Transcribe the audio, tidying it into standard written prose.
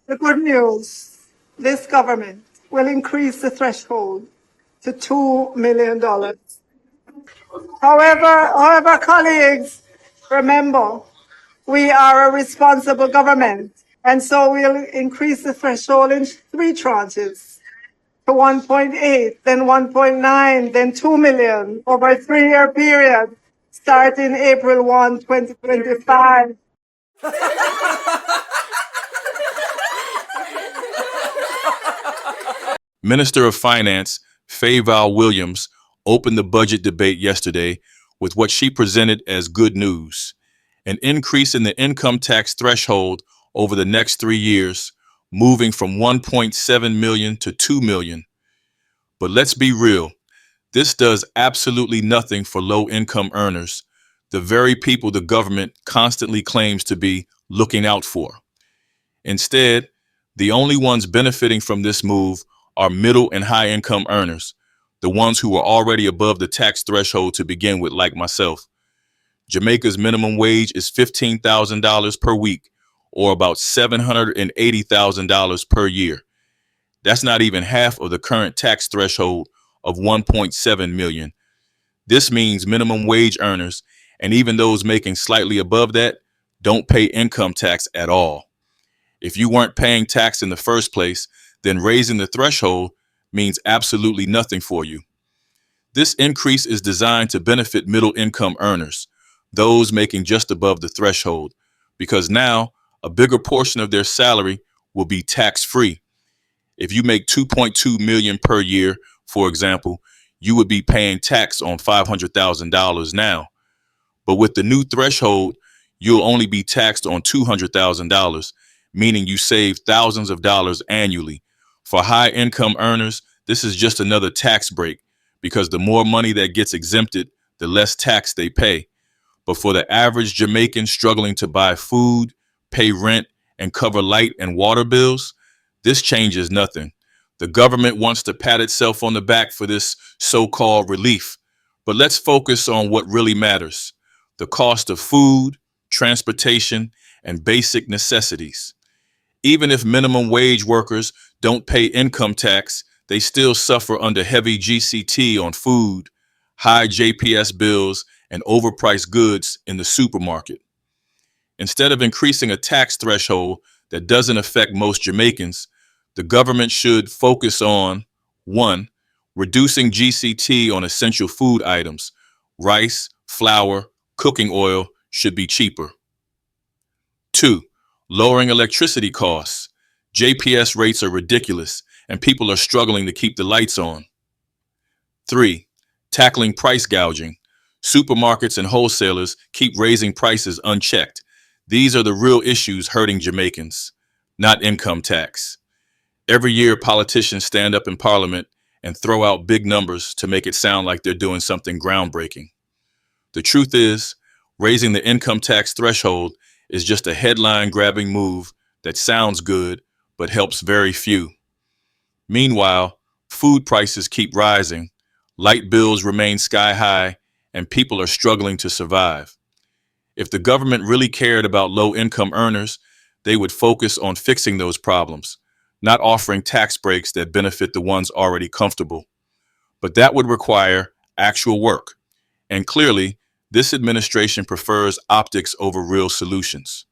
The good news, this government will increase the threshold to $2 million. However, colleagues, remember, we are a responsible government, and so we'll increase the threshold in three tranches to 1.8, then 1.9, then 2 million over a 3-year period, starting April 1, 2025. Minister of Finance Fayval Williams opened the budget debate yesterday with what she presented as good news: an increase in the income tax threshold over the next 3 years, moving from 1.7 million to 2 million. But let's be real, this does absolutely nothing for low-income earners, the very people the government constantly claims to be looking out for. Instead, the only ones benefiting from this move are middle and high income earners, the ones who are already above the tax threshold to begin with, like myself. Jamaica's minimum wage is $15,000 per week, or about $780,000 per year. That's not even half of the current tax threshold of 1.7 million. This means minimum wage earners, and even those making slightly above that, don't pay income tax at all. If you weren't paying tax in the first place, then raising the threshold means absolutely nothing for you. This increase is designed to benefit middle-income earners, those making just above the threshold, because now a bigger portion of their salary will be tax-free. If you make $2.2 million per year, for example, you would be paying tax on $500,000 now. But with the new threshold, you'll only be taxed on $200,000, meaning you save thousands of dollars annually. For high income earners, this is just another tax break, because the more money that gets exempted, the less tax they pay. But for the average Jamaican struggling to buy food, pay rent, and cover light and water bills, this changes nothing. The government wants to pat itself on the back for this so-called relief. But let's focus on what really matters: the cost of food, transportation, and basic necessities. Even if minimum wage workers don't pay income tax, they still suffer under heavy GCT on food, high JPS bills, and overpriced goods in the supermarket. Instead of increasing a tax threshold that doesn't affect most Jamaicans, the government should focus on 1. Reducing GCT on essential food items. Rice, flour, cooking oil should be cheaper. 2. Lowering electricity costs. JPS rates are ridiculous, and people are struggling to keep the lights on. 3. Tackling price gouging. Supermarkets and wholesalers keep raising prices unchecked. These are the real issues hurting Jamaicans, not income tax. Every year, politicians stand up in Parliament and throw out big numbers to make it sound like they're doing something groundbreaking. The truth is, raising the income tax threshold is just a headline-grabbing move that sounds good but helps very few. Meanwhile, food prices keep rising, light bills remain sky high, and people are struggling to survive. If the government really cared about low-income earners, they would focus on fixing those problems, not offering tax breaks that benefit the ones already comfortable. But that would require actual work. And clearly, this administration prefers optics over real solutions.